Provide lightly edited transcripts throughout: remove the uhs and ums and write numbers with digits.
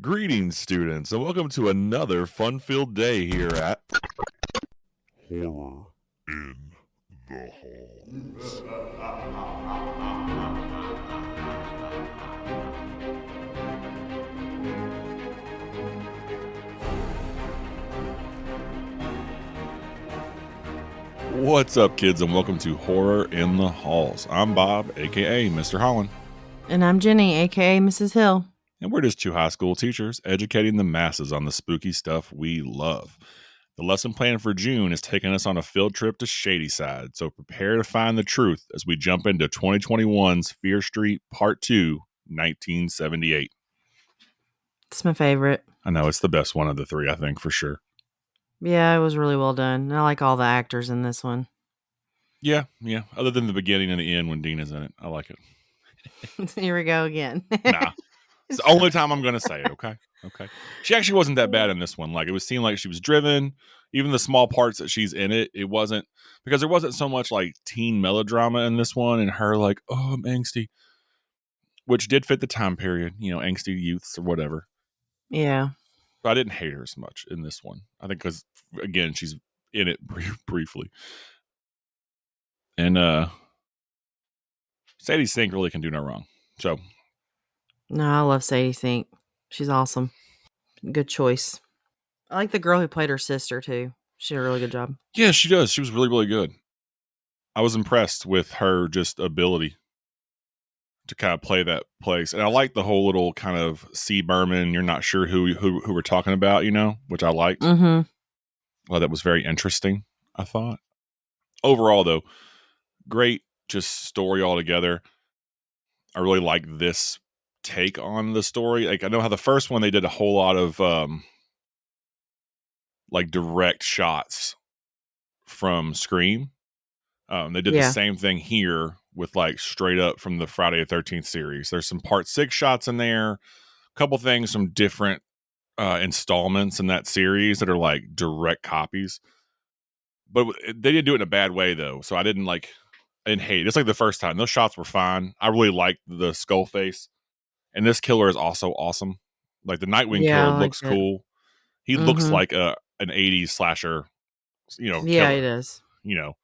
Greetings, students, and welcome to another fun-filled day here at Horror in the Halls. What's up, kids, and welcome to Horror in the Halls. I'm Bob, aka Mr. Holland. And I'm Jenny, aka Mrs. Hill. And we're just two high school teachers educating the masses on the spooky stuff we love. The lesson plan for June is taking us on a field trip to Shadyside, so prepare to find the truth as we jump into 2021's Fear Street Part 2, 1978. It's my favorite. I know, it's the best one of the three, I think, for sure. Yeah, it was really well done. I like all the actors in this one. Yeah. Other than the beginning and the end when Dina's in it. I like it. Here we go again. Nah. It's the only time I'm going to say it, okay? Okay. She actually wasn't that bad in this one. Like, it was seemed like she was driven. Even the small parts that she's in it, it wasn't, because there wasn't so much, like, teen melodrama in this one and her, like, oh, I'm angsty, which did fit the time period, you know, angsty youths or whatever. Yeah. But I didn't hate her as much in this one. I think because, again, she's in it briefly. And Sadie Sink really can do no wrong. So. No, I love Sadie Sink. She's awesome. Good choice. I like the girl who played her sister, too. She did a really good job. Yeah, she does. She was really, really good. I was impressed with her just ability to kind of play that place. And I like the whole little kind of C. Berman, you're not sure who we're talking about, you know, which I liked. Mm-hmm. Well, that was very interesting, I thought. Overall, though, great just story altogether. I really like this take on the story. Like, I know how the first one they did a whole lot of like direct shots from Scream. They did the same thing here with like straight up from the Friday the 13th series. There's some part 6 shots in there, a couple things from different installments in that series that are like direct copies. But they didn't do it in a bad way though, so I didn't hate it. It's like the first time. Those shots were fine. I really liked the skull face. And this killer is also awesome. Like the Nightwing killer looks cool. He looks like an 80s slasher, you know, yeah, killer, it is. You know,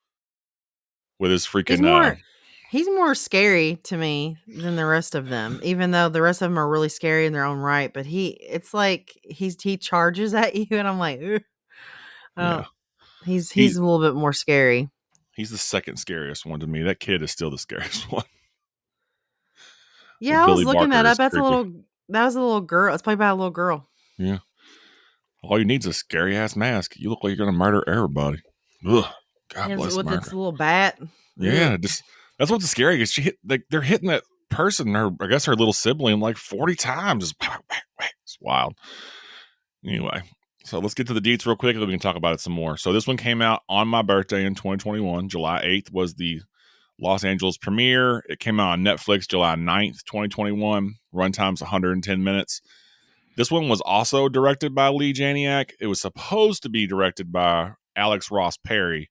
with his freaking he's more scary to me than the rest of them, even though the rest of them are really scary in their own right. But it's like he charges at you, and I'm like, yeah. He's a little bit more scary. He's the second scariest one to me. That kid is still the scariest one. Yeah, I was looking that up. That was a little girl. It's played by a little girl. Yeah. All you need is a scary ass mask. You look like you're gonna murder everybody. Ugh. God bless with America. its little bat. Yeah, that's what's scary. Is they're hitting that person, I guess her little sibling, like 40 times. It's wild. Anyway, so let's get to the deets real quick, and then we can talk about it some more. So this one came out on my birthday in 2021. July 8th was the Los Angeles premiere. It came out on Netflix July 9th, 2021. Runtime's 110 minutes. This one was also directed by Lee Janiak. It was supposed to be directed by Alex Ross Perry,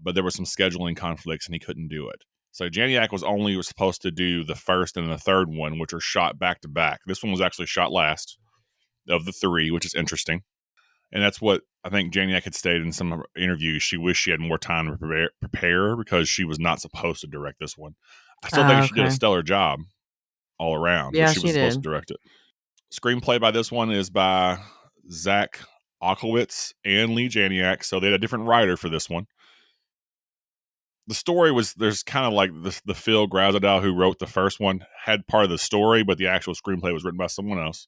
but there were some scheduling conflicts and he couldn't do it. So Janiak was supposed to do the first and the third one, which are shot back to back. This one was actually shot last of the three, which is interesting. And that's what I think Janiak had stated in some interviews. She wished she had more time to prepare because she was not supposed to direct this one. I still think she did a stellar job all around. Yeah, but she was supposed to direct it. Screenplay by this one is by Zach Okowitz and Lee Janiak. So they had a different writer for this one. The story there's kind of like the Phil Grazidow who wrote the first one had part of the story, but the actual screenplay was written by someone else.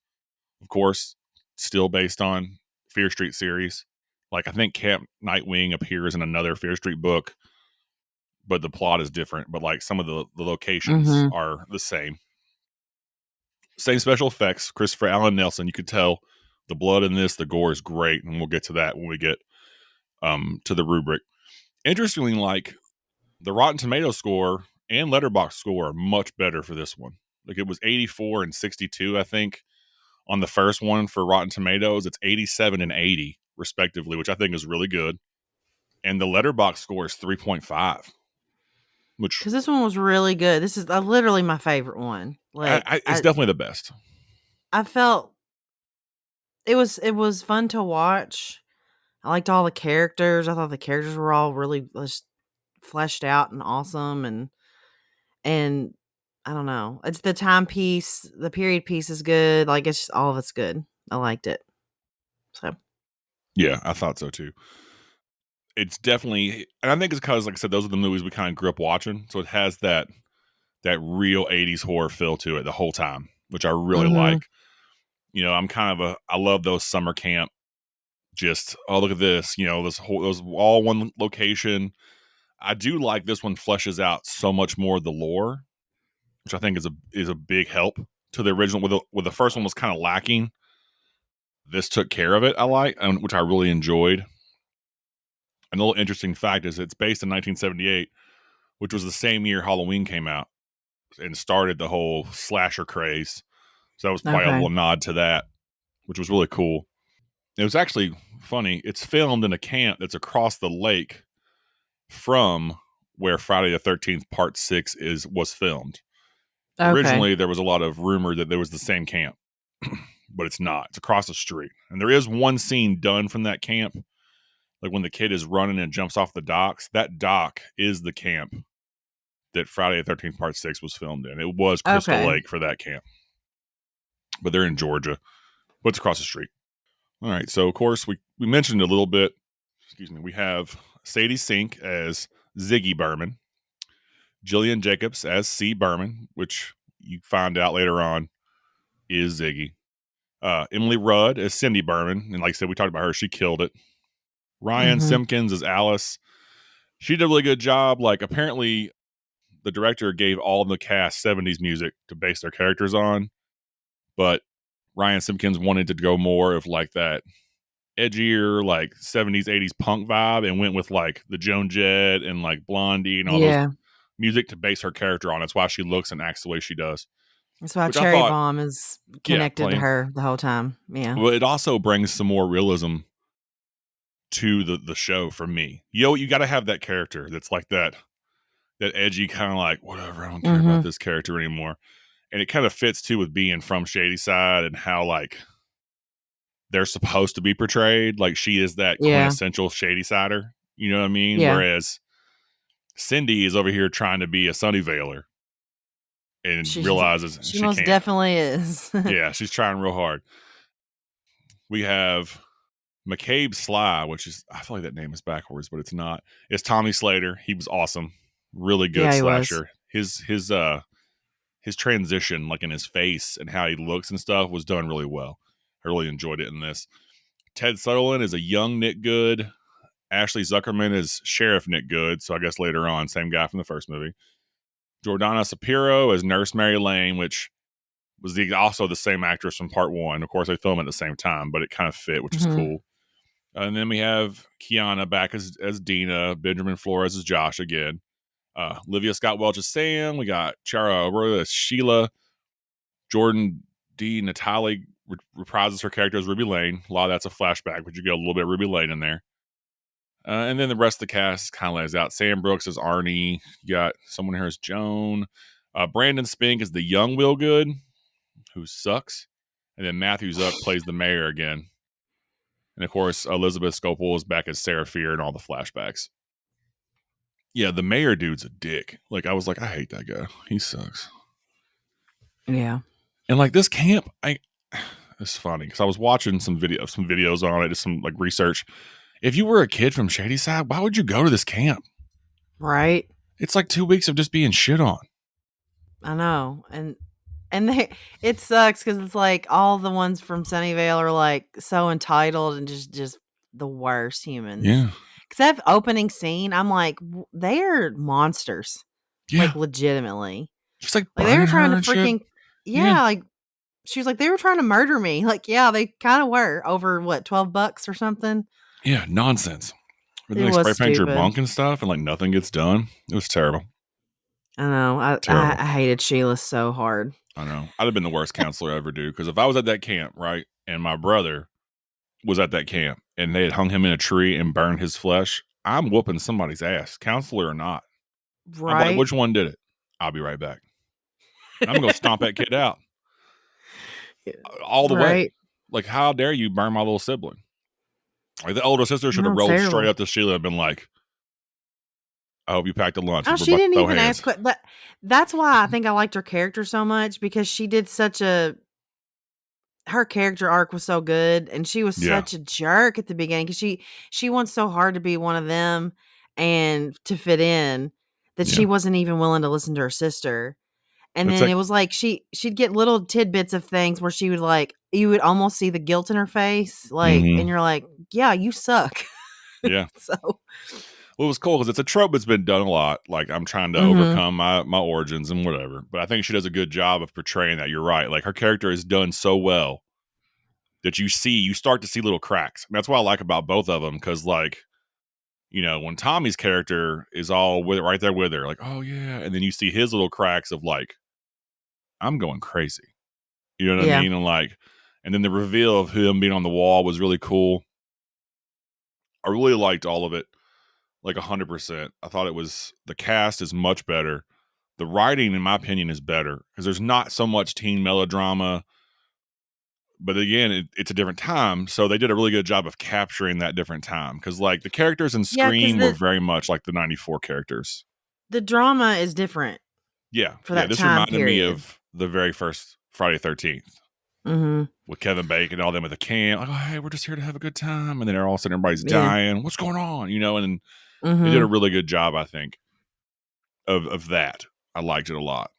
Of course, still based on Fear Street series. Like, I think Camp Nightwing appears in another Fear Street book, but the plot is different. But like some of the locations are the same. Same special effects. Christopher Allen Nelson, you could tell the blood in this, the gore is great, and we'll get to that when we get to the rubric. Interestingly, like the Rotten Tomato score and Letterboxd score are much better for this one. Like it was 84 and 62, I think, on the first one for Rotten Tomatoes. It's 87 and 80 respectively, which I think is really good. And the Letterboxd score is 3.5. Because this one was really good. This is literally my favorite one. Like it's definitely the best. I felt It was fun to watch. I liked all the characters. I thought the characters were all really just fleshed out and awesome, and I don't know. It's the timepiece, the period piece is good. Like it's just, all of it's good. I liked it. So Yeah, I thought so too. It's definitely, and I think it's because, like I said, those are the movies we kind of grew up watching, so it has that real '80s horror feel to it the whole time, which I really Mhm. like. You know, I'm kind of I love those summer camp. Just look at this, those all one location. I do like this one fleshes out so much more of the lore, which I think is a big help to the original. With the first one was kind of lacking, this took care of it. I like, which I really enjoyed. And a little interesting fact is it's based in 1978, which was the same year Halloween came out and started the whole slasher craze. So that was probably a Okay. little nod to that, which was really cool. It was actually funny. It's filmed in a camp that's across the lake from where Friday the 13th Part 6 was filmed. Okay. Originally, there was a lot of rumor that there was the same camp, but it's not. It's across the street. And there is one scene done from that camp, like when the kid is running and jumps off the docks. That dock is the camp that Friday the 13th Part 6 was filmed in. It was Crystal Okay. Lake for that camp, but they're in Georgia, but it's across the street. All right. So, of course, we mentioned a little bit. Excuse me. We have Sadie Sink as Ziggy Berman, Jillian Jacobs as C. Berman, which you find out later on is Ziggy. Emily Rudd as Cindy Berman. And like I said, we talked about her. She killed it. Ryan Mhm. Simpkins as Alice. She did a really good job. Like, apparently, the director gave all the cast 70s music to base their characters on. But Ryan Simpkins wanted to go more of like that edgier, like 70s, 80s punk vibe and went with like the Joan Jett and like Blondie and all those Yeah. music to base her character on. That's why she looks and acts the way she does. That's why Which I Cherry thought, Bomb is yeah, connected to playing. her the whole time. Yeah. Well, it also brings some more realism to the show for me. You got to have that character that's like that edgy kind of like whatever. I don't care about Mhm. this character anymore. And it kind of fits too with being from Shadyside and how like they're supposed to be portrayed. Like she is that Yeah. quintessential Shadysider. You know what I mean? Yeah. Whereas Cindy is over here trying to be a Sunnyvaler and She realizes she she most can't. definitely is. Yeah, she's trying real hard. We have McCabe Sly, which is, I feel like that name is backwards, but it's not. It's Tommy Slater. He was awesome. Really good Yeah, he was. slasher. His transition, like in his face and how he looks and stuff, was done really well. I really enjoyed it in this. Ted Sutherland is a young Nick Good. Ashley Zuckerman is Sheriff Nick Good. So I guess later on, same guy from the first movie. Jordana Shapiro as Nurse Mary Lane, which was also the same actress from part one. Of course, they film at the same time, but it kind of fit, which is Mhm. cool. And then we have Kiana back as Dina, Benjamin Flores as Josh again. Olivia Scott Welch as Sam. We got Chara Aurora as Sheila. Jordan D. Natali reprises her character as Ruby Lane. A lot of that's a flashback, but you get a little bit of Ruby Lane in there. And then the rest of the cast kind of lays out. Sam Brooks as Arnie. You got someone here as Joan. Brandon Spink is the young Will Good, who sucks. And then Matthew Zuck plays the mayor again. And of course, Elizabeth Scopel is back as Sarah Fear in all the flashbacks. Yeah, the mayor dude's a dick. Like, I was like, I hate that guy. He sucks. Yeah. And like this camp, it's funny because I was watching some videos on it, just some like research. If you were a kid from Shadyside, why would you go to this camp? Right? It's like 2 weeks of just being shit on. I know. And they it sucks cuz it's like all the ones from Sunnyvale are like so entitled and just the worst humans. Yeah. Cuz that opening scene, I'm like they're monsters. Yeah. Like legitimately. Just like Like they were burning trying her to and shit. freaking Yeah. yeah, like she was like they were trying to murder me. Like yeah, they kind of were over what $12 or something. Yeah. Nonsense. And then It they was spray paint your stupid. bunk and stuff and like nothing gets done. It was terrible. I know. Terrible. I hated Sheila so hard. I know. I'd have been the worst counselor ever, dude. Because if I was at that camp, right, and my brother was at that camp and they had hung him in a tree and burned his flesh, I'm whooping somebody's ass, counselor or not. I'm like, Right? which one did it? I'll be right back. And I'm gonna go stomp that kid out all the way. Right. Like, how dare you burn my little sibling? Like, the older sister should have No, it's rolled straight terrible. up to Sheila and been like, I hope you packed a lunch. Oh, We're she about to didn't throw even hands. ask. But that's why I think I liked her character so much, because she did such a. Her character arc was so good, and she was Yeah. such a jerk at the beginning, because she wants so hard to be one of them and to fit in, that Yeah. she wasn't even willing to listen to her sister. And It's then like, it was like she'd get little tidbits of things where she would, like, you would almost see the guilt in her face, like, Mhm. and you're like, yeah, you suck. yeah. So, Well, it was cool because it's a trope that's been done a lot. Like, I'm trying to mhm. overcome my origins and whatever. But I think she does a good job of portraying that. You're right. Like, her character is done so well that you start to see little cracks. And that's what I like about both of them. Because, like, when Tommy's character is all right there with her, like, oh yeah, and then you see his little cracks of like, I'm going crazy. You know what I Yeah. mean? And like, and then the reveal of him being on the wall was really cool. I really liked all of it, like 100%. I thought the cast is much better. The writing, in my opinion, is better because there's not so much teen melodrama. But again, it's a different time, so they did a really good job of capturing that different time. Because like the characters in Yeah, because Scream were very much like the '94 characters. the drama is different Yeah, for yeah. that This time reminded me period. of the very first Friday 13th Mhm. with Kevin Bacon and all them at the camp. Like, oh, hey, we're just here to have a good time, and then all of a sudden everybody's Yeah. dying. What's going on? And they did a Mhm. really good job, I think, of that. I liked it a lot.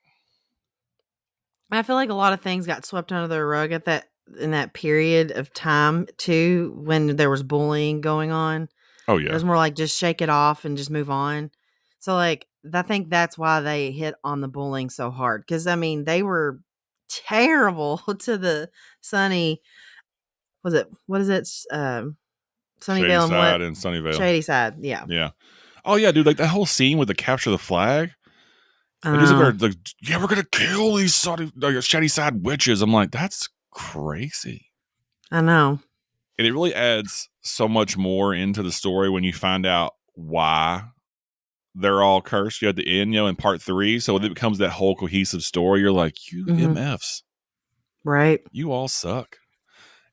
I feel like a lot of things got swept under the rug in that period of time too, when there was bullying going on. Oh It yeah, was more like just shake it off and just move on. So, like, I think that's why they hit on the bullying so hard, because I mean, they were terrible to the Sunny. Was it what is it? Sunnyvale and what? Shadyside and Sunnyvale. Shadyside. Yeah. Yeah. Oh yeah, dude. Like that whole scene with the capture the flag. I Like, know. like, yeah, we're gonna kill these Shadyside witches. I'm like, that's crazy. I know. And it really adds so much more into the story when you find out why they're all cursed. You at the end, in part 3. So it becomes that whole cohesive story. You're like, you Mhm. MFs, Right. you all suck.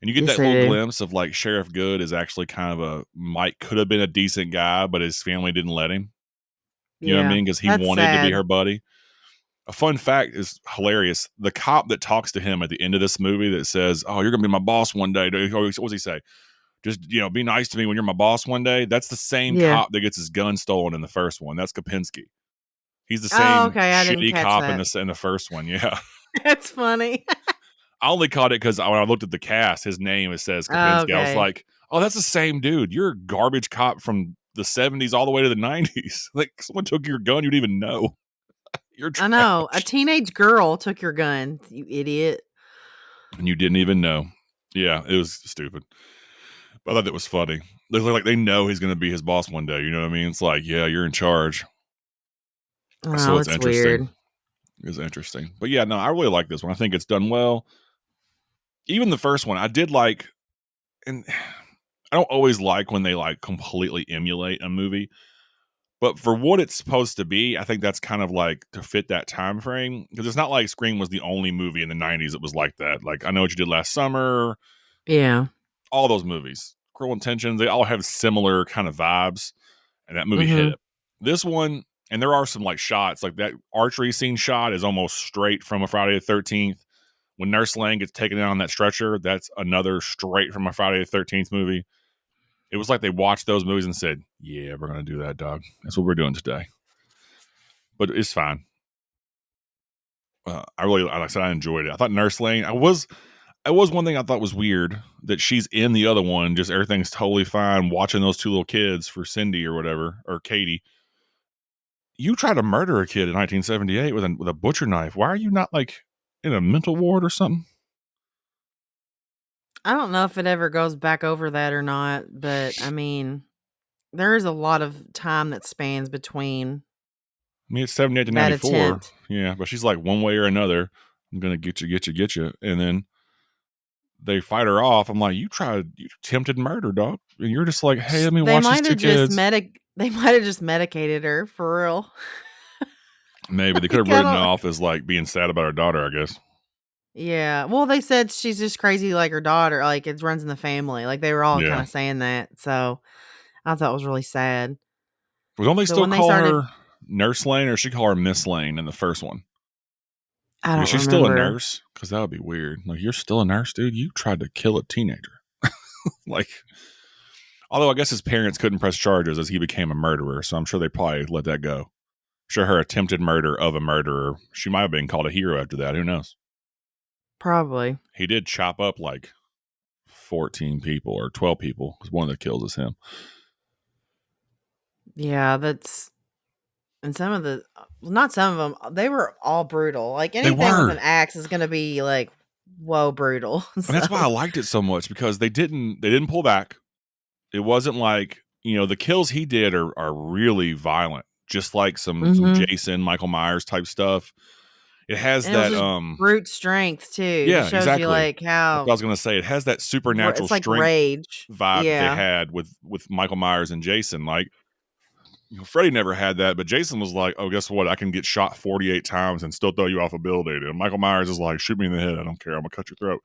And you get Yes, that they little do. glimpse of like Sheriff Good is actually kind of could have been a decent guy, but his family didn't let him. You know what I Yeah. mean? Because he That's wanted to be sad. her buddy. A fun fact is hilarious. The cop that talks to him at the end of this movie that says, "Oh, you're gonna be my boss one day." What does he say? Just be nice to me when you're my boss one day. That's the same Yeah. cop that gets his gun stolen in the first one. That's Kopinski. He's the Oh, same okay. I didn't shitty catch cop in that. the first one. Yeah, That's funny. I only caught it because when I looked at the cast, his name it says Oh, Kopinski. I was okay. like, "Oh, that's the same dude. You're a garbage cop from the '70s all the way to the '90s. Like someone took your gun, you didn't even know. You're I know. A trash, teenage girl took your gun, you idiot. and you didn't even know." Yeah, it was stupid. But I thought that was funny. They look like they know he's going to be his boss one day. You know what I mean? It's like, yeah, you're in charge. So Oh, it's it's interesting. weird. It's interesting. But yeah, no, I really like this one. I think it's done well. Even the first one, I did like, and I don't always like when they like completely emulate a movie. But for what it's supposed to be, I think that's kind of like to fit that time frame. Because it's not like Scream was the only movie in the 90s that was like that. Like, I Know What You Did Last Summer, Yeah. all those movies, Cruel Intentions, they all have similar kind of vibes. And that movie hit Mhm. it. This one, and there are some like shots, like that archery scene shot is almost straight from a Friday the 13th. When Nurse Lane gets taken out on that stretcher, that's another straight from a Friday the 13th movie. It was like they watched those movies and said, yeah, we're going to do that, dog. That's what we're doing today. But it's fine. Like I said, I enjoyed it. I thought Nurse Lane, it was one thing I thought was weird that she's in the other one, just everything's totally fine watching those two little kids for Cindy or whatever, or Katie. You tried to murder a kid in 1978 with a butcher knife. Why are you not like in a mental ward or something? I don't know if it ever goes back over that or not, but I mean, there is a lot of time that spans between I mean, it's 78 to that 94. attempt. Yeah, but she's like, one way or another, I'm going to get you, get you, get you. And then they fight her off. I'm like, you attempted murder, dog. And you're just like, hey, let me They watch these might two have just kids. they might have just medicated her for real. Maybe they could have Like, I written it don't off as like being sad about her daughter, I guess. Yeah. Well, they said she's just crazy like her daughter. Like it runs in the family. Like they were all Yeah. kind of saying that. So I thought it was really sad. Well, don't they But still when they call started, her Nurse Lane, or she call her Miss Lane in the first one? I Like, is don't she still a remember. nurse? Because that would be weird. Like, you're still a nurse, dude? You tried to kill a teenager. Like, although I guess his parents couldn't press charges as he became a murderer, so I'm sure they probably let that go. I'm sure her attempted murder of a murderer, she might have been called a hero after that. Who knows? Probably. He did chop up like 14 people or 12 people, because one of the kills is him. Yeah, that's. And some of the, well, not some of them, they were all brutal. Like They anything with were. an axe is going to be like, whoa, brutal. And that's why I liked it so much, because they didn't pull back. It wasn't like, the kills he did are really violent, just like some Jason, Michael Myers type stuff. It has And it was that just brute strength too. Just yeah, shows you exactly. like That's what I how was gonna say. It has that supernatural it's like strength rage. vibe that they Yeah. had with Michael Myers and Jason. Like, Freddy never had that, but Jason was like, "Oh, guess what? I can get shot 48 times and still throw you off a building." And Michael Myers is like, "Shoot me in the head. I don't care. I'm gonna cut your throat."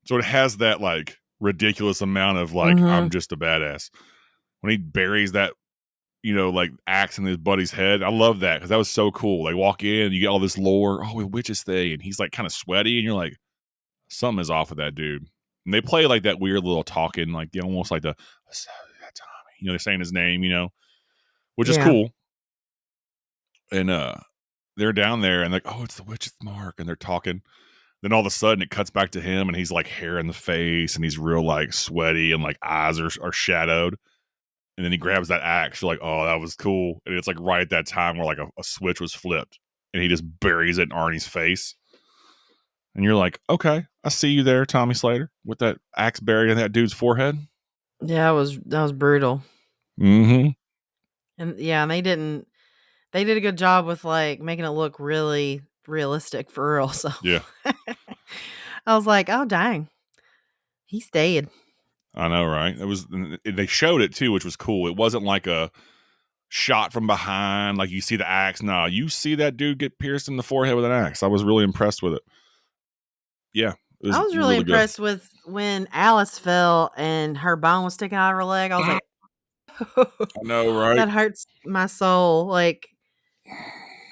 So it has that like ridiculous amount of like, I'm just a badass. When he buries that, like axe in his buddy's head, I love that, because that was so cool. They walk in, you get all this lore. Oh, witches thing, and he's like kind of sweaty, and you're like, something is off with that dude. And they play like that weird little talking, like almost like the Tommy, they're saying his name, which is Yeah. cool. And they're down there and like, oh, it's the witch's mark, and they're talking. Then all of a sudden it cuts back to him, and he's like hair in the face, and he's real like sweaty, and like eyes are shadowed. And then he grabs that axe. You're like, oh, that was cool. And it's like right at that time where like a switch was flipped, and he just buries it in Arnie's face. And you're like, okay, I see you there, Tommy Slater, with that axe buried in that dude's forehead. Yeah, that was brutal. Mm-hmm. And yeah, and they did a good job with like making it look really realistic for real. So Yeah. I was like, oh dang. He's dead. I know, right? They showed it too, which was cool. It wasn't like a shot from behind, like you see the axe. No, you see that dude get pierced in the forehead with an axe. I was really impressed with it. Yeah, it was I was really really good. impressed with when Alice fell and her bone was sticking out of her leg. I was like, I know, right? that hurts my soul. Like,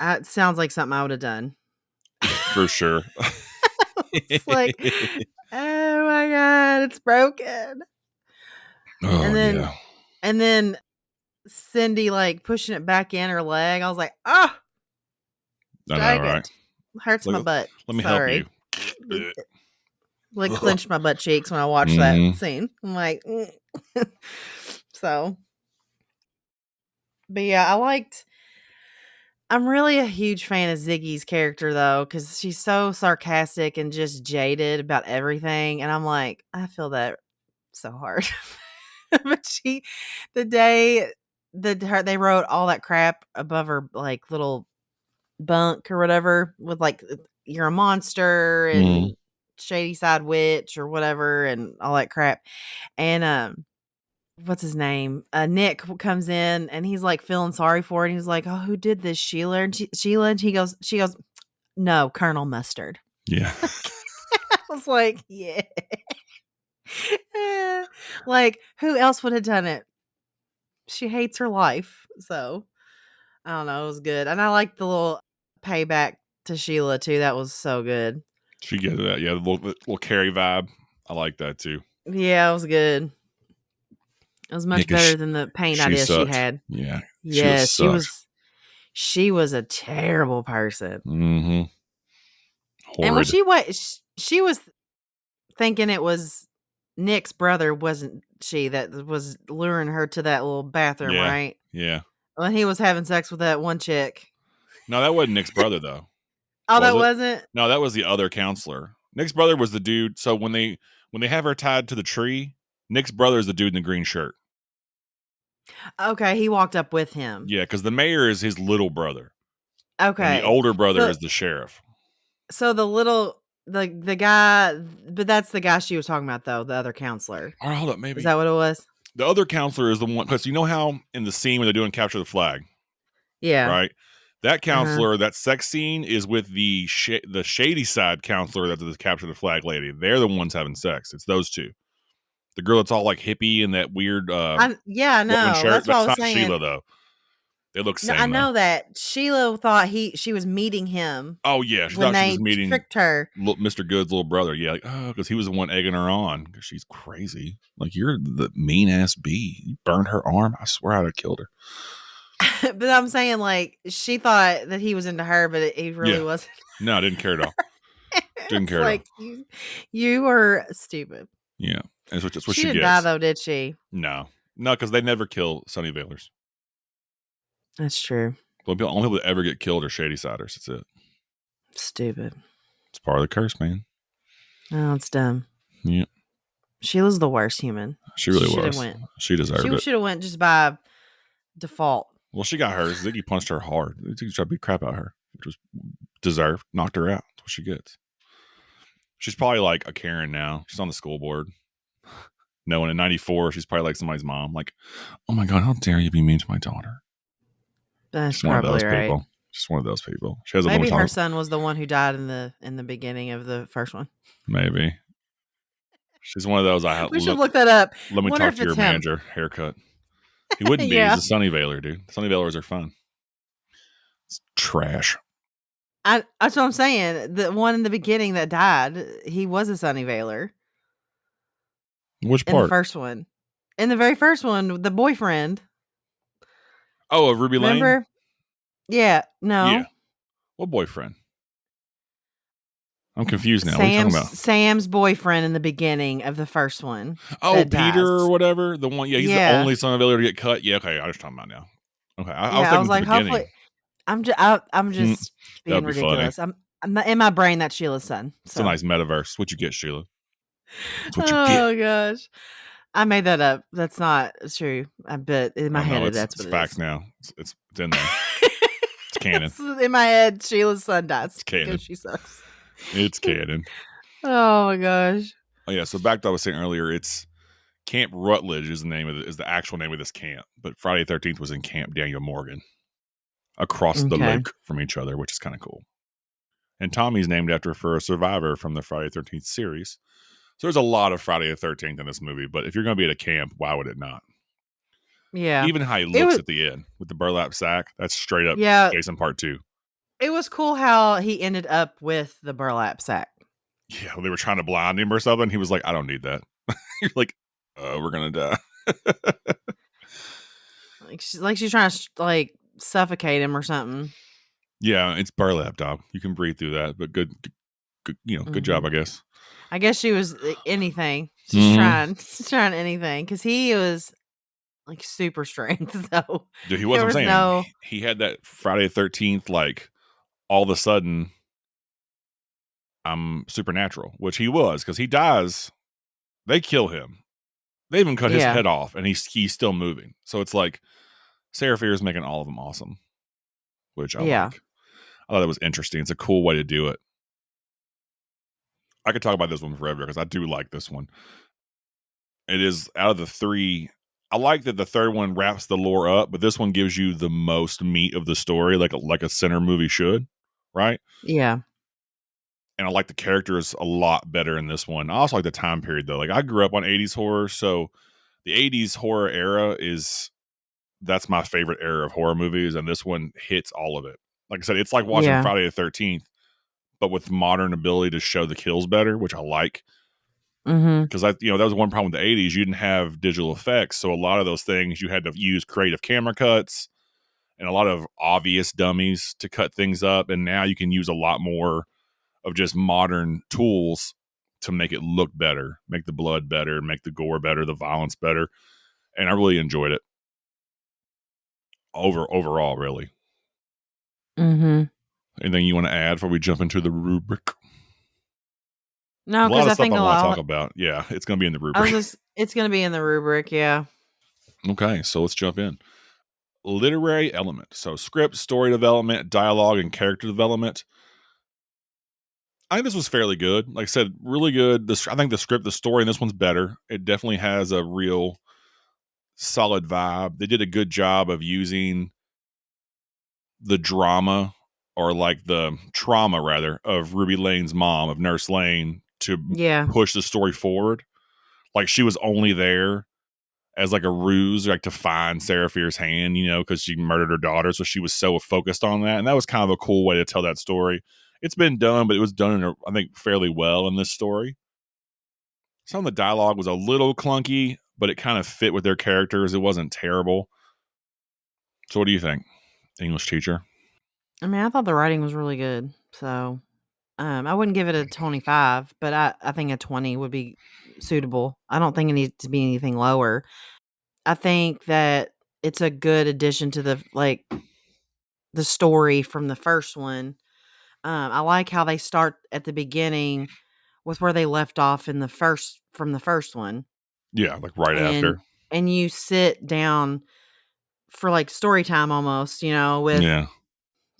it sounds like something I would have done. For sure. It's like, oh my God, it's broken. Oh, and then Cindy like pushing it back in her leg. I was like, oh, I know, right? Hurts my butt. Let me Sorry. help you. Like clenched my butt cheeks when I watched that scene. I'm like, so. But yeah, I'm really a huge fan of Ziggy's character though, because she's so sarcastic and just jaded about everything. And I'm like, I feel that so hard. But the day that they wrote all that crap above her like little bunk or whatever with like, you're a monster and Shadyside witch or whatever and all that crap. And what's his name? Nick comes in and he's like feeling sorry for it. And he's like, oh, who did this? Sheila? And Sheila? And she goes, no, Colonel Mustard. Yeah. I was like, yeah. Like, who else would have done it? She hates her life. So, I don't know. It was good. And I like the little payback to Sheila, too. That was so good. She gets that. Yeah, the little Carrie vibe. I like that, too. Yeah, it was good. It was much better than the paint idea she had. Yeah. Yes, she was a terrible person. Mm-hmm. Horrid. And when she was thinking it was Nick's brother, wasn't she, that was luring her to that little bathroom, right? Yeah. When he was having sex with that one chick. No, that wasn't Nick's brother, though. Oh, that wasn't? No, that was the other counselor. Nick's brother was the dude. So when they have her tied to the tree, Nick's brother is the dude in the green shirt. Okay, he walked up with him. Yeah, because the mayor is his little brother. Okay. And the older brother is the sheriff. So the guy, but that's the guy she was talking about, though, the other counselor. All right, hold up, maybe. Is that what it was? The other counselor is the one, because you know how in the scene when they're doing Capture the Flag? Yeah. Right? That counselor, that sex scene is with the Shadyside counselor that's captured the flag lady. They're the ones having sex. It's those two. The girl that's all like hippie and that weird I woman know. shirt. That's what I That's was not saying. Sheila though. They look No, I same though. know that Sheila thought she was meeting him. Oh yeah, she when thought she they was meeting tricked her. Mr. Good's little brother. Yeah, like because he was the one egging her on because she's crazy. Like you're the mean ass bee. You burned her arm. I swear I'd have killed her. But I'm saying like she thought that he was into her, but he really wasn't. No, I didn't care at all. Didn't care at like all. You were stupid. Yeah, that's what She she didn't gets. die though, did she? No, because they never kill Sunny Veilers. That's true. The only people that ever get killed are Shadysiders. That's it. Stupid. It's part of the curse, man. Oh, it's dumb. Yeah. Sheila's the worst human. She really was. Went. She deserved it. She should have went just by default. Well, she got hers. Ziggy punched her hard. Ziggy tried to beat crap out of her, which was deserved. Knocked her out. That's what she gets. She's probably like a Karen now. She's on the school board. No, and in 94, she's probably like somebody's mom. Like, oh my God, how dare you be mean to my daughter? That's She's one of those right. people. She's one of those people. She has a Maybe her son was the one who died in the beginning of the first one. Maybe. She's one of those. We should look that up. Let me talk to your manager. Haircut. He wouldn't be. He's a Sunny Veiler, dude. Sunny Veilers are fun. It's trash. That's what I'm saying. The one in the beginning that died, he was a Sunny Veiler. Which part? In the first one. In the very first one, the boyfriend. Oh, of Ruby Lane? Yeah. No. Yeah. What boyfriend? I'm confused now. What are you talking about? Sam's boyfriend in the beginning of the first one. Oh, Peter or whatever? The one, yeah, he's the only son of Veiler to get cut. Yeah, okay, I was talking about now. Okay, I was like, hopefully, I'm just being ridiculous. Funny. I'm not, in my brain, that's Sheila's son. So. It's a nice metaverse. What you get, Sheila? That's what you get. Oh gosh, I made that up. That's not true. I bet in my head that's what it is. Facts now. It's in there. It's canon. In my head, Sheila's son dies. It's canon. She sucks. It's canon. Oh my gosh. Oh yeah. So back to what I was saying earlier, it's Camp Rutledge is the actual name of this camp, but Friday the 13th was in Camp Daniel Morgan, across the lake from each other, which is kind of cool. And Tommy's named after a survivor from the Friday the 13th series. So there's a lot of Friday the 13th in this movie, but if you're going to be at a camp, why would it not? Yeah. Even how he looks at the end with the burlap sack, that's straight up Jason Part 2. It was cool how he ended up with the burlap sack. Yeah, when they were trying to blind him or something, he was like, I don't need that. You're like, we're going to die. like she's trying to suffocate him or something. Yeah, it's burlap, dog. You can breathe through that, but good good job, I guess. I guess she was anything. She's trying anything because he was like super strength. So dude, he wasn't saying he had that Friday the 13th, like all of a sudden I'm supernatural, which he was because he dies. They kill him. They even cut his head off, and he's still moving. So it's like Sarah Fear is making all of them awesome, which I like. I thought that was interesting. It's a cool way to do it. I could talk about this one forever because I do like this one. It is out of the three. I like that the third one wraps the lore up, but this one gives you the most meat of the story, like a center movie should, right? Yeah. And I like the characters a lot better in this one. I also like the time period though. Like I grew up on 80s horror, so the 80s horror era that's my favorite era of horror movies, and this one hits all of it. Like I said, it's like watching Friday the 13th, but with modern ability to show the kills better, which I like. Because that was one problem with the 80s. You didn't have digital effects, so a lot of those things you had to use creative camera cuts and a lot of obvious dummies to cut things up. And now you can use a lot more of just modern tools to make it look better, make the blood better, make the gore better, the violence better. And I really enjoyed it. Overall, really. Anything you want to add before we jump into the rubric? No, because I think I want to talk about. Yeah, it's going to be in the rubric. It's going to be in the rubric. Yeah. Okay, so let's jump in. Literary element. So script, story development, dialogue, and character development. I think this was fairly good. Like I said, really good. I think the story in this one's better. It definitely has a real solid vibe. They did a good job of using the drama or like the trauma rather of Ruby Lane's mom, of Nurse Lane, to Yeah. push the story forward. Like she was only there as like a ruse, like to find Sarah Fierce's hand, you know, because she murdered her daughter. So she was so focused on that. And that was kind of a cool way to tell that story. It's been done, but it was done, I think, fairly well in this story. Some of the dialogue was a little clunky, but it kind of fit with their characters. It wasn't terrible. So what do you think, English teacher? I mean, I thought the writing was really good. So I wouldn't give it a 25, but I think a 20 would be suitable. I don't think it needs to be anything lower. I think that it's a good addition to the story from the first one. I like how they start at the beginning with where they left off in the first one. Yeah, like right And after. and you sit down for like story time almost, you know, Yeah.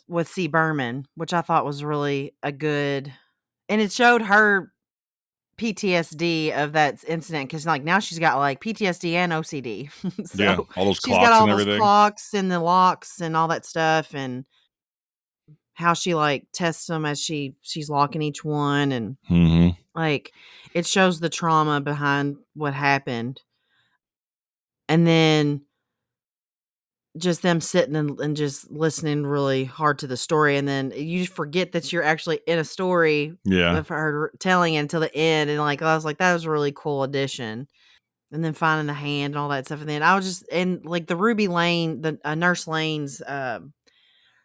with C. Berman, which I thought was really a good, and it showed her PTSD of that incident, because like now she's got like PTSD and OCD. Yeah. So All those she's got clocks all and those everything. clocks and the locks and all that stuff, and how she like tests them as she's locking each one, and Mm-hmm. like it shows the trauma behind what happened. And then just them sitting and just listening really hard to the story, and then you forget that you're actually in a story Yeah. of her telling it until the end, and like I was like, that was a really cool addition. And then finding the hand and all that stuff, and then I was just, and like the Ruby Lane, the Nurse Lane's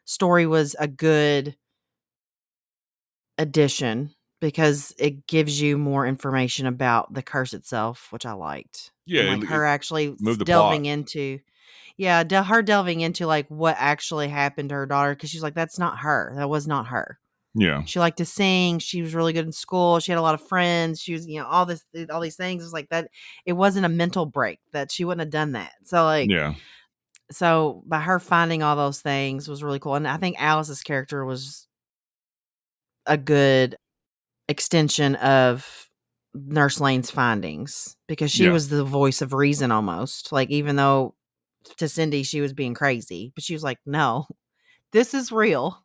story was a good addition because it gives you more information about the curse itself, which I liked, Yeah. and like It her actually moved the plot. delving into, yeah, her delving into like what actually happened to her daughter, because she's like, that's not her, that was not her. Yeah. She liked to sing. She was really good in school. She had a lot of friends. She was, you know, all these things. It was like that. It wasn't a mental break, that she wouldn't have done that. So like, Yeah. so by her finding all those things was really cool. And I think Alice's character was a good extension of Nurse Lane's findings, because she Yeah. was the voice of reason almost. Like, even though to Cindy she was being crazy, but she was like, no, this is real.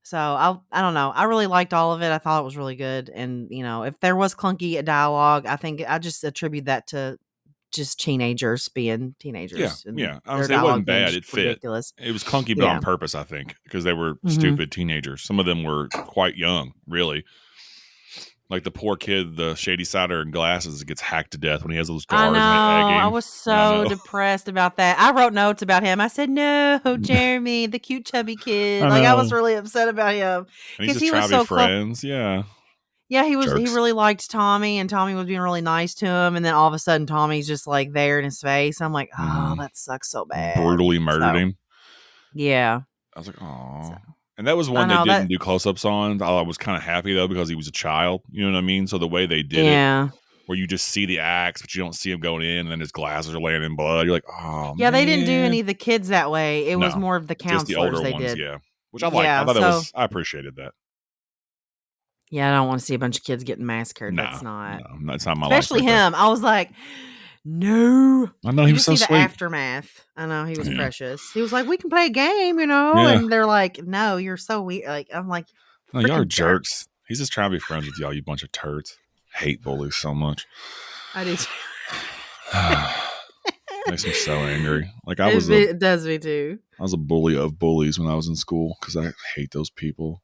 So I don't know. I really liked all of it. I thought it was really good. And you know, if there was clunky dialogue, I think I just attribute that to just teenagers being Yeah. teenagers and Yeah. I would their say it dialogue wasn't being bad. just It fit. ridiculous. It was clunky, but on Yeah. purpose, I think, because they were Mhm. stupid teenagers. Some of them were quite young, really. Like the poor kid, the Shadysider in glasses, that gets hacked to death when he has those I guards and they egg know. I him. was I so know. depressed about that. I wrote notes about him. I said, "No, Jeremy, the cute chubby kid." I Like, I was know. really upset about him And he's because just he was trying to be so close. friends. Yeah. Yeah, he Jerks. really liked Tommy, and Tommy was being really nice to him, and then all of a sudden Tommy's just like there in his face. I'm like, "Oh, Mm-hmm. that sucks so bad." Brutally murdered So, him. yeah. I was like, So, oh. And that was I one they know didn't that. do close ups on. I was kind of happy though, because he was a child. You know what I mean? So the way they did it, Yeah. where you just see the axe, but you don't see him going in, and then his glasses are laying in blood. You're like, oh Yeah, they didn't do man. any of the kids that way. It was No, more of the just the counselors older they ones. did. Yeah. Which I liked. I Yeah, thought that so was, I appreciated that. yeah, I don't wanna see a bunch of kids getting massacred. That's Nah, not, no, it's not my life especially right there. him. I was like, "No." I know he You was just so see the sweet. aftermath. I know, he was Yeah. precious. He was like, "We can play a game, you know?" Yeah. And they're like, "No, you're so weird." Like, I'm like, No, y'all are "Freaking jerks. jerks." He's just trying to be friends with y'all, you bunch of turds. Hate bullies so much. I do too. Makes me so angry. Like It does me too. I was a bully of bullies when I was in school because I hate those people.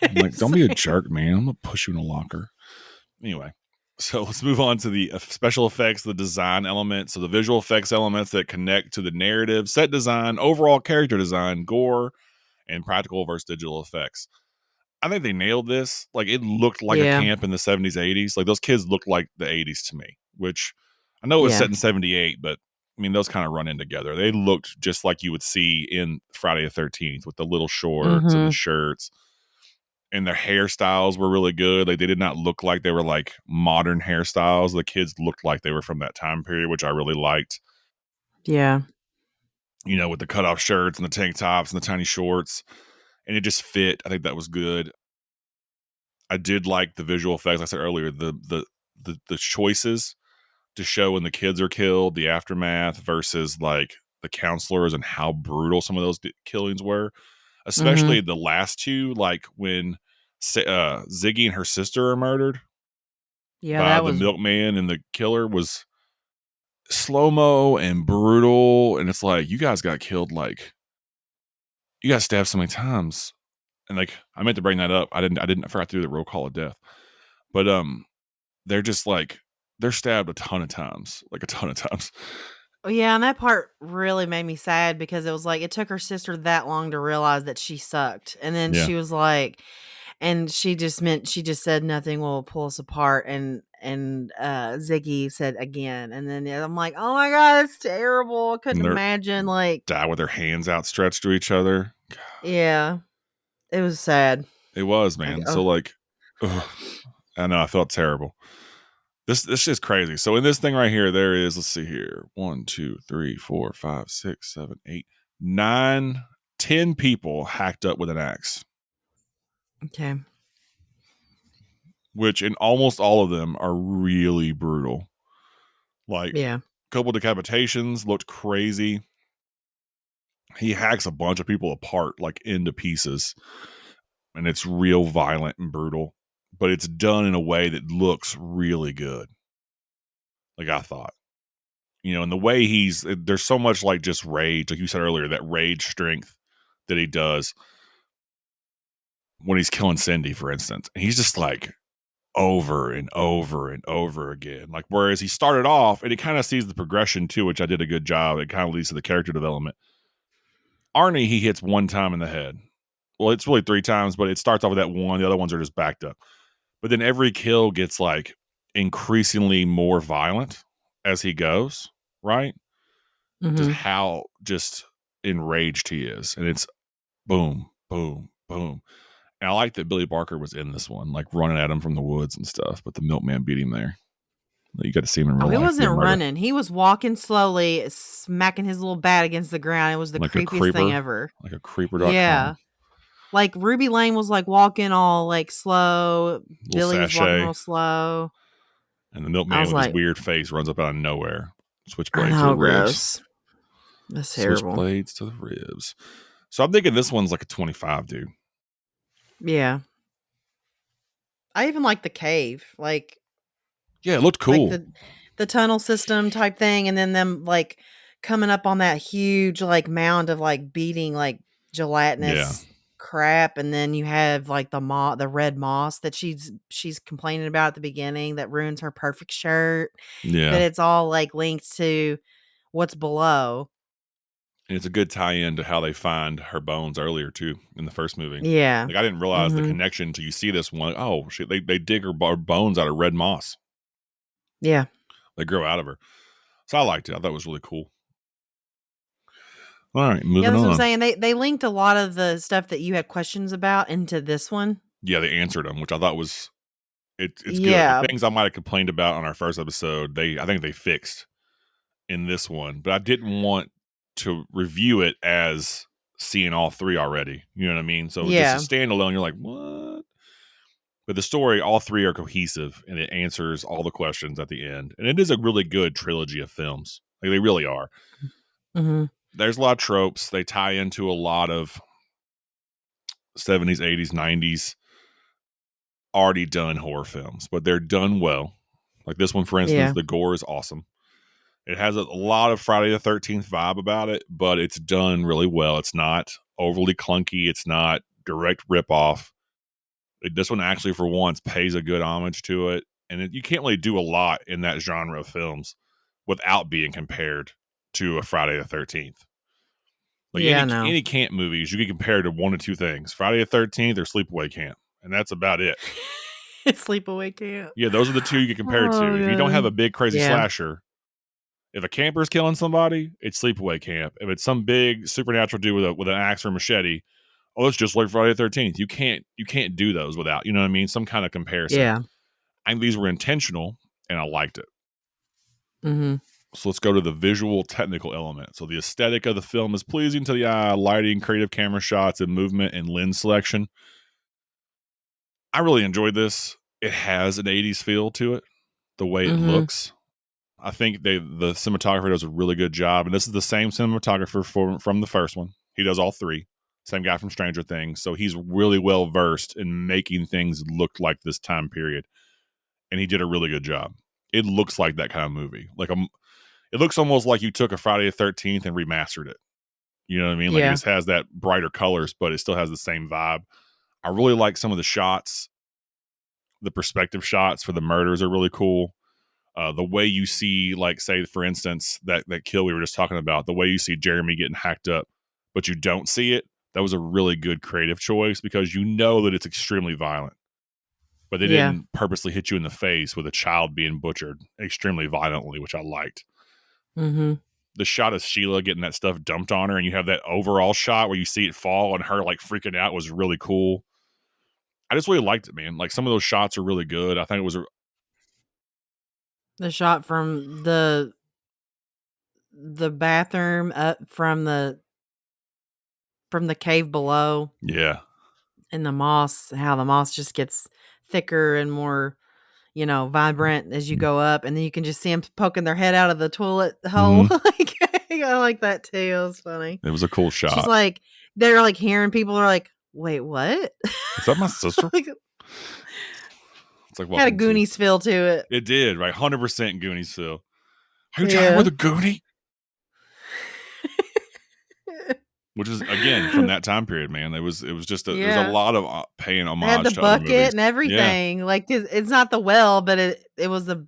I'm like, don't be a jerk, man. I'm gonna push you in a locker. Anyway, so let's move on to the special effects, the design elements. So the visual effects elements that connect to the narrative, set design, overall character design, gore, and practical versus digital effects. I think they nailed this. Like, it looked like a Yeah. camp in the 70s, 80s. Like, those kids looked like the 80s to me, which I know it was Yeah. set in 78, but I mean, those kind of run in together. They looked just like you would see in Friday the 13th with the little shorts and the Mhm. shirts. And their hairstyles were really good. Like, they did not look like they were like modern hairstyles. The kids looked like they were from that time period, which I really liked. Yeah. You know, with the cutoff shirts and the tank tops and the tiny shorts. And it just fit. I think that was good. I did like the visual effects. Like I said earlier, the choices to show when the kids are killed, the aftermath versus like the counselors and how brutal some of those killings were, especially the last two, like when Ziggy and her sister are murdered Yeah, by that the was. milkman, and the killer was slow-mo and brutal, and it's like, you guys got killed, like, you got stabbed so many times. And like, I meant to bring that up. I forgot to do the roll call of death. But they're just like, they're stabbed a ton of times. Like a ton of times. Oh, yeah, and that part really made me sad because it was like it took her sister that long to realize that she sucked. And then Yeah. she was like, and she just said nothing will pull us apart, and Ziggy said again, and then I'm like, oh my god, it's terrible. I couldn't And they're imagine, like, die with their hands outstretched to each other. yeah, it was sad. It was, Like, man. So oh, like, ugh, I know, I felt terrible. This is crazy. So in this thing right here, there is, let's see here, 1, 2, 3, 4, 5, 6, 7, 8, 9, 10 people hacked up with an axe. okay, Which in almost all of them are really brutal. Like, yeah, a couple decapitations looked crazy. He hacks a bunch of people apart, like into pieces, and it's real violent and brutal, but it's done in a way that looks really good. Like, I thought, and the way there's so much like just rage, like you said earlier, that rage strength that he does when he's killing Cindy, for instance. And he's just like over and over and over again. Like, whereas he started off, and he kind of sees the progression too, which I did a good job. It kind of leads to the character development. Arnie, he hits one time in the head. Well, it's really 3 times, but it starts off with that one. The other ones are just backed up. But then every kill gets like increasingly more violent as he goes, right? Just how just enraged he is. And it's boom, boom, boom. And I like that Billy Barker was in this one, like running at him from the woods and stuff, but the milkman beat him there. You got to see him in real Oh, he life. wasn't running. He was walking slowly, smacking his little bat against the ground. It was the like creepiest thing ever. Like a creeper.com. Yeah. Like Ruby Lane was like walking all like slow. Billy was walking real slow. And the milkman with his weird face runs up out of nowhere. Switchblade to the ribs. Gross. That's terrible. Switchblades to the ribs. So I'm thinking this one's like a 25, dude. Yeah. I even like the cave. Like, yeah, it looked cool. Like the tunnel system type thing, and then them like coming up on that huge like mound of like beating like gelatinous crap, and then you have like the red moss that she's complaining about at the beginning that ruins her perfect shirt. Yeah. But it's all like linked to what's below. And it's a good tie-in to how they find her bones earlier too in the first movie. Yeah. Like, I didn't realize the connection till you see this one. Like, oh shit, they dig her bones out of red moss. Yeah. They grow out of her. So I liked it. I thought it was really cool. All right, moving on. That's what I'm saying. They linked a lot of the stuff that you had questions about into this one. Yeah, they answered them, which I thought was it's good. Yeah. The things I might have complained about on our first episode, I think they fixed in this one. But I didn't want to review it as seeing all 3 already. You know what I mean? So just a standalone, you're like, what? But the story, all 3 are cohesive, and it answers all the questions at the end. And it is a really good trilogy of films. Like, they really are. There's a lot of tropes. They tie into a lot of 70s, 80s, 90s already done horror films, but they're done well. Like this one, for instance, the gore is awesome. It has a lot of Friday the 13th vibe about it, but it's done really well. It's not overly clunky. It's not direct ripoff. This one actually, for once, pays a good homage to it. And you can't really do a lot in that genre of films without being compared to a Friday the 13th. Like any camp movies, you can compare to 1 or 2 things: Friday the 13th or Sleepaway Camp, and that's about it. Sleepaway Camp. Yeah, those are the 2 you can compare to. If you don't have a big crazy slasher, if a camper's killing somebody, it's Sleepaway Camp. If it's some big supernatural dude with an axe or machete, it's just like Friday the 13th. You can't do those without, you know what I mean, some kind of comparison. Yeah, I think these were intentional, and I liked it. So let's go to the visual technical element. So the aesthetic of the film is pleasing to the eye: lighting, creative camera shots, and movement and lens selection. I really enjoyed this. It has an 80s feel to it, the way it looks. I think the cinematographer does a really good job, and this is the same cinematographer from the first one. He does all three. Same guy from Stranger Things, so he's really well versed in making things look like this time period, and he did a really good job. It looks like that kind of movie. It looks almost like you took a Friday the 13th and remastered it. You know what I mean? Like it Yeah. just has that brighter colors, but it still has the same vibe. I really like some of the shots. The perspective shots for the murders are really cool. The way you see, like, say, for instance, that kill we were just talking about, the way you see Jeremy getting hacked up, but you don't see it, that was a really good creative choice because you know that it's extremely violent. But they Yeah. didn't purposely hit you in the face with a child being butchered extremely violently, which I liked. Mm-hmm. The shot of Sheila getting that stuff dumped on her, and you have that overall shot where you see it fall and her like freaking out was really cool. I just really liked it, man. Like some of those shots are really good. I think it was The shot from the bathroom up from the cave below yeah. and the moss, how the moss just gets thicker and more, vibrant as you go up, and then you can just see them poking their head out of the toilet hole. Mhm. Like, I like that too. It was funny. It was a cool She's shot. like, they're like hearing people are like, wait, what? Is that my sister? Like, It's like had a welcome to. Goonies feel to it. It did, right? 100% Goonies feel. Are you trying Yeah. with a Goonie? Which is again from that time period, man. It was just there's a Yeah. lot of paying They had the homage to other movies. bucket and Yeah, everything. Like, it's not the well, but it was the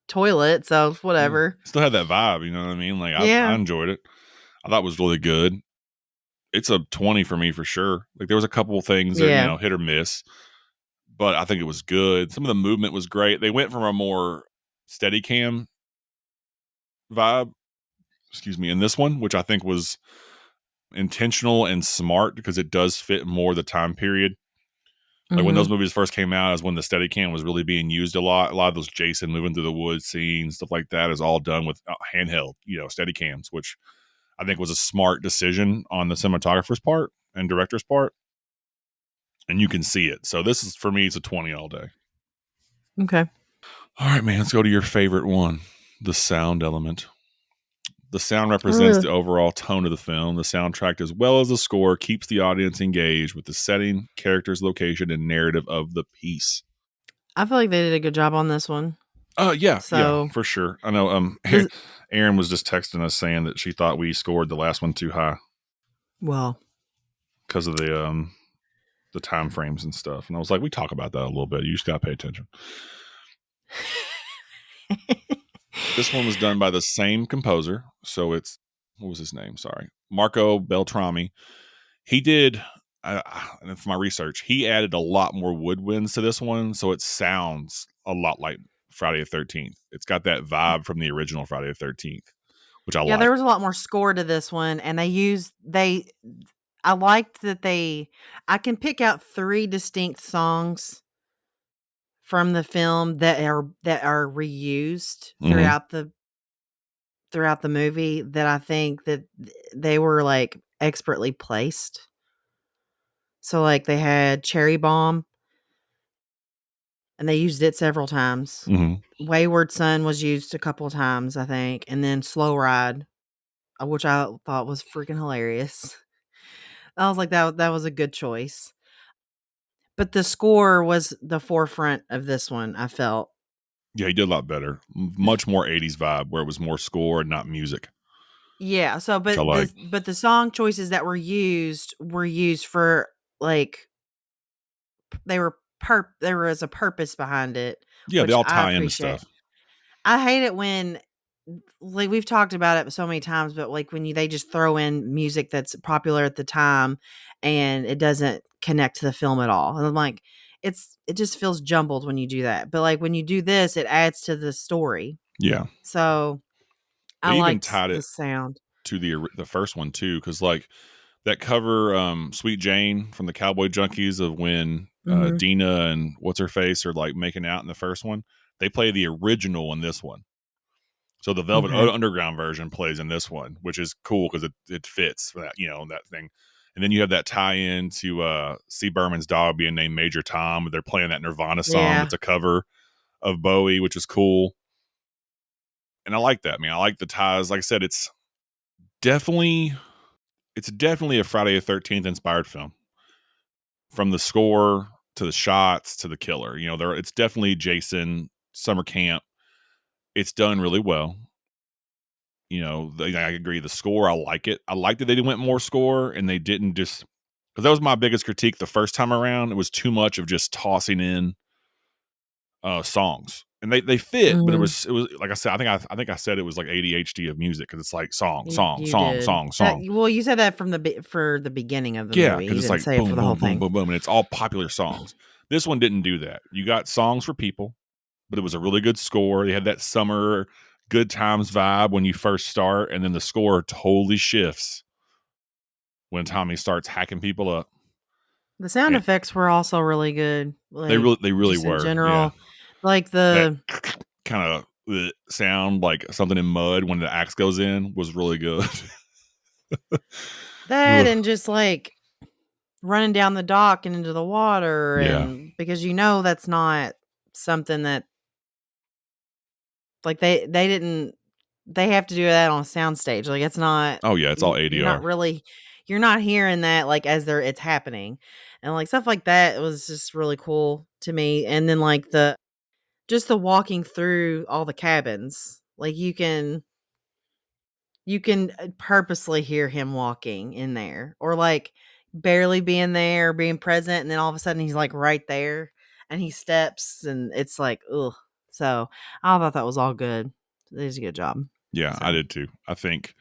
toilet, so yeah. whatever. Still had that vibe. You know what I mean? Like I Yeah. enjoyed it. I thought it was really good. It's a 20 for me for sure. Like there was a couple of things that Yeah. hit or miss, but I think it was good. Some of the movement was great. They went from a more steady cam vibe, excuse me, in this one, which I think was intentional and smart because it does fit more the time period. Like when Mhm. those movies first came out, is when the Steadicam was really being used a lot. A lot of those Jason moving through the woods scenes, stuff like that, is all done with handheld, Steadicams, which I think was a smart decision on the cinematographer's part and director's part. And you can see it. So this is for me, it's a 20 all day. Okay. All right, man. Let's go to your favorite one, the sound element. The sound represents the overall tone of the film. The soundtrack, as well as the score, keeps the audience engaged with the setting, characters, location, and narrative of the piece. I feel like they did a good job on this one. Yeah, So for sure. I know. this, Erin was just texting us saying that she thought we scored the last one too high well, because of the time frames and stuff. And I was like, we talk about that a little bit. You just gotta pay attention. This one was done by the same composer, so it's what was his name? Sorry, Marco Beltrami. He did. And for my research, he added a lot more woodwinds to this one, so it sounds a lot like Friday the 13th. It's got that vibe from the original Friday the 13th, which I yeah, like. there was a lot more score to this one, and I liked that I can pick out 3 distinct songs from the film that are reused Mm-hmm. throughout the movie that I think that they were, like, expertly placed. So, like, they had Cherry Bomb, and they used it several times. Mm-hmm. Wayward Son was used a couple of times, I think, and then Slow Ride, which I thought was freaking hilarious. I was like, that was a good choice. But the score was the forefront of this one, I felt. Yeah, he did a lot better. Much more 80s vibe where it was more score and not music, Yeah, so which I like. but the song choices that were used for, like, there was a purpose behind it, Yeah, they which all I tie into appreciate. stuff. I hate it when, like, we've talked about it so many times, but, like, when they just throw in music that's popular at the time and it doesn't connect to the film at all. And I'm like, it just feels jumbled when you do that. But, like, when you do this, it adds to the story. Yeah. So I They even liked tied the it sound. to the first one too, because like that cover, Sweet Jane from the Cowboy Junkies of when Mhm. Dina and what's her face are like making out in the first one. They play the original in this one. So the Velvet Okay. Underground version plays in this one, which is cool because it fits for that, that thing. And then you have that tie-in to C. Berman's dog being named Major Tom. They're playing that Nirvana song Yeah. that's a cover of Bowie, which is cool. And I like that. I mean, I like the ties. Like I said, it's definitely a Friday the 13th inspired film. From the score to the shots to the killer. It's definitely Jason summer camp. It's done really well. I agree. The score, I like it. I like that they went more score and they didn't just, because that was my biggest critique the first time around. It was too much of just tossing in songs, and they fit, but it Mhm. was like I said. I think I said it was like ADHD of music because it's like song, song, You song, did. song, song. Well, you said that from for the beginning of the Yeah, movie. because You it's didn't like say it for boom, the whole boom, boom, thing. boom, boom, and it's all popular songs. This one didn't do that. You got songs for people, but it was a really good score. They had that summer good times vibe when you first start, and then the score totally shifts when Tommy starts hacking people up. The sound And effects were also really good. Like, they really just in were. Yeah, general, like that the kind of sound like something in mud when the axe goes in was really good. that Ugh. and just like running down the dock and into the water, Yeah. and because that's not something that like they didn't they have to do that on a soundstage. Like, it's not Oh yeah, it's all ADR. you're not hearing that like as it's happening. And like stuff like that was just really cool to me. And then like the walking through all the cabins. Like you can purposely hear him walking in there, or like barely being there, being present, and then all of a sudden he's like right there and he steps and it's like, ugh. So I thought that was all good. They did a good job. Yeah, I So did too. I think,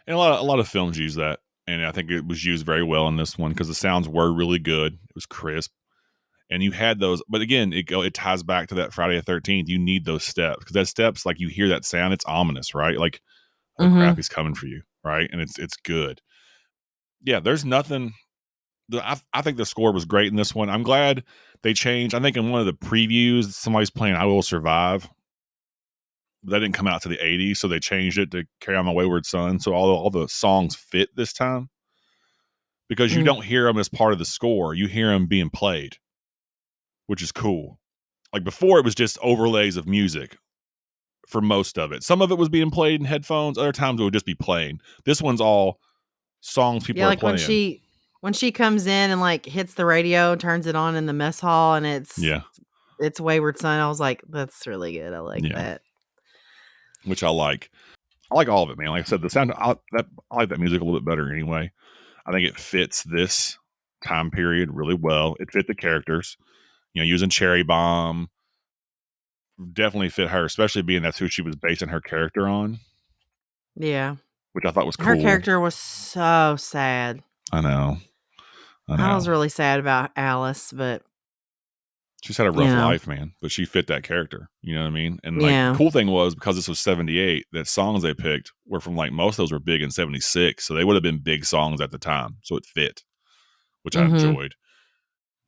and a lot of films use that, and I think it was used very well in this one because the sounds were really good. It was crisp, and you had those. But again, it ties back to that Friday the 13th. You need those steps because that steps, like you hear that sound, it's ominous, right? Like, oh crap, mhm. he's coming for you, right? And it's good. Yeah, there's nothing. I think the score was great in this one. I'm glad they changed. I think in one of the previews, somebody's playing "I Will Survive." That didn't come out to the 80s, so they changed it to "Carry On My Wayward Son." So all the songs fit this time because you Mm. don't hear them as part of the score. You hear them being played, which is cool. Like before, it was just overlays of music for most of it. Some of it was being played in headphones. Other times it would just be playing. This one's all songs people Yeah, are like playing. when she comes in and like hits the radio, turns it on in the mess hall, and Yeah, it's Wayward Son. I was like, that's really good. I like yeah, that. which I like. I like all of it, man. Like I said, the sound. I like that music a little bit better anyway. I think it fits this time period really well. It fit the characters. Using Cherry Bomb definitely fit her, especially being that's who she was basing her character on, Yeah. which I thought was Her cool. character was so sad. I know. I was really sad about Alice, but She's had a you rough know, life, man, but she fit that character. You know what I mean? And like the yeah. cool thing was because this was 78, that songs they picked were from like most of those were big in 76. So they would have been big songs at the time. So it fit, which I Mhm. enjoyed.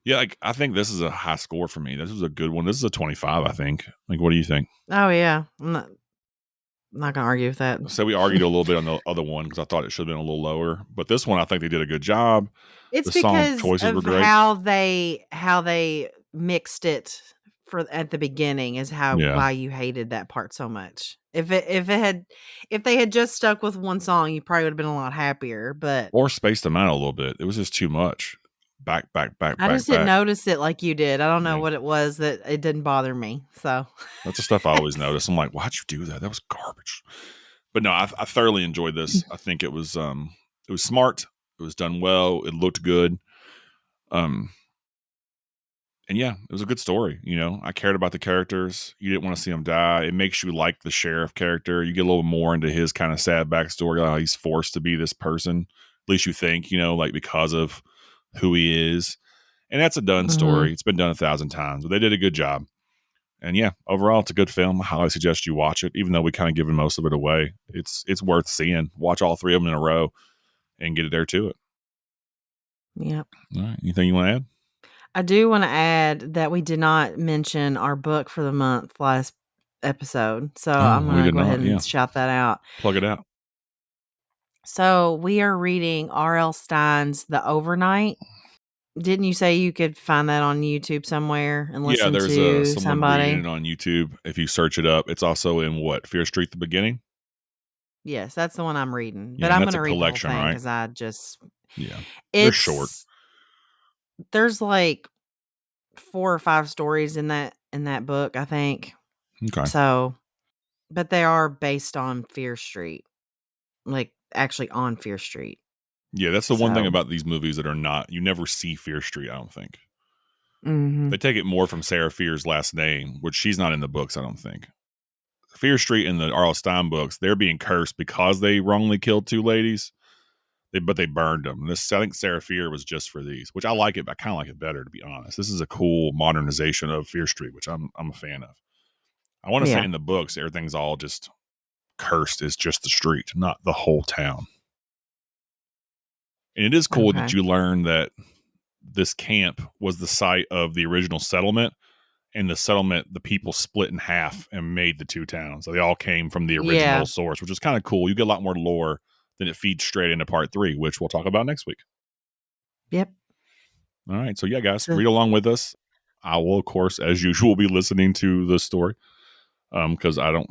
Yeah, like I think this is a high score for me. This was a good one. This is a 25, I think. Like, what do you think? Oh yeah. I'm not gonna argue with that. So we argued a little bit on the other one because I thought it should have been a little lower. But this one, I think they did a good job. It's The song because choices were of great. how they mixed it for at the beginning is Yeah. why you hated that part so much. If they had just stuck with one song, you probably would have been a lot happier. But Or spaced them out a little bit. It was just too much. Back, back, back, I just back, didn't back. notice it like you did. I don't know Yeah. what it was that it didn't bother me. So That's the stuff I always notice. I'm like, why'd you do that? That was garbage. But no, I thoroughly enjoyed this. I think it was smart. It was done well. It looked good. Um, and yeah, it was a good story. I cared about the characters. You didn't want to see them die. It makes you like the sheriff character. You get a little more into his kind of sad backstory. How he's forced to be this person. At least you think, like because of who he is. And that's a done mhm. story. It's been done 1,000 times, but they did a good job. And yeah, overall, it's a good film. I highly suggest you watch it, even though we kind of given most of it away. It's worth seeing. Watch all three of them in a row and get it there to it. Yep. All right. Anything you want to add? I do want to add that we did not mention our book for the month last episode. So I'm Oh, we going to did go ahead not. Yeah. and shout that out. Plug it out. So we are reading R.L. Stein's The Overnight. Didn't you say you could find that on YouTube somewhere and Yeah, listen there's to someone reading it on YouTube. If you search it up, it's also in Fear Street, the beginning. Yes, that's the one I'm reading. Yeah, But and I'm that's going a to read the whole collection, thing right? because I just Yeah, they're short. There's like 4 or 5 stories in that book, I think. Okay. So, but they are based on Fear Street, like actually on Fear Street. Yeah, that's the one thing about these movies that are not. You never see Fear Street, I don't think. Mm-hmm. They take it more from Sarah Fear's last name, which she's not in the books, I don't think. Fear Street in the R.L. Stein books, they're being cursed because they wrongly killed 2 ladies. But they burned them. I think Sarah Fear was just for these, which I like it. But I kind of like it better, to be honest. This is a cool modernization of Fear Street, which I'm a fan of. I want to say in the books, everything's all just cursed. It's just the street, not the whole town. And it is cool that you learn that this camp was the site of the original settlement, and the settlement, the people split in half and made the 2 towns. So they all came from the original source, which is kind of cool. You get a lot more lore than it feeds straight into part 3, which we'll talk about next week. Yep. All right. So, yeah, guys, read along with us. I will, of course, as usual, be listening to the story because I don't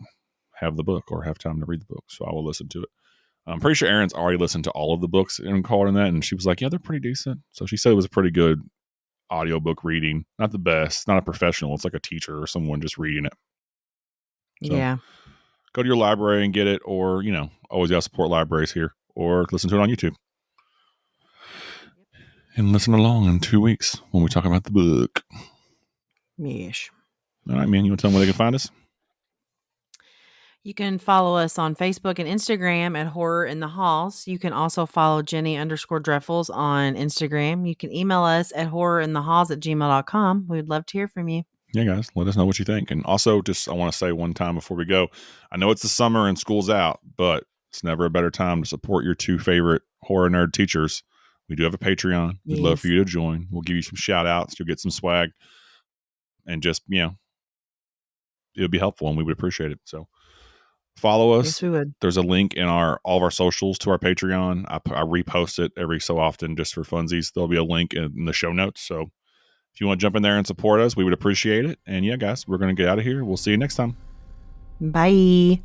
have the book or have time to read the book. So I will listen to it. I'm pretty sure Erin's already listened to all of the books and called in that. And she was like, yeah, they're pretty decent. So she said it was a pretty good audiobook reading. Not the best, not a professional. It's like a teacher or someone just reading it. So go to your library and get it, or, always got to support libraries here, or listen to it on YouTube. And listen along in 2 weeks when we talk about the book. Yes. All right, man. You want to tell them where they can find us? You can follow us on Facebook and Instagram at Horror in the Halls. You can also follow Jenny_Dreffels on Instagram. You can email us at horrorinthehalls@gmail.com. We'd love to hear from you. Yeah, guys, let us know what you think. And also, I want to say one time before we go, I know it's the summer and school's out, but it's never a better time to support your 2 favorite horror nerd teachers. We do have a Patreon. We'd love for you to join. We'll give you some shout outs. You'll get some swag. And just, it would be helpful and we would appreciate it. So follow us. Yes, we would. There's a link in all of our socials to our Patreon. I repost it every so often just for funsies. There'll be a link in the show notes. So if you want to jump in there and support us, we would appreciate it. And yeah, guys, we're going to get out of here. We'll see you next time. Bye.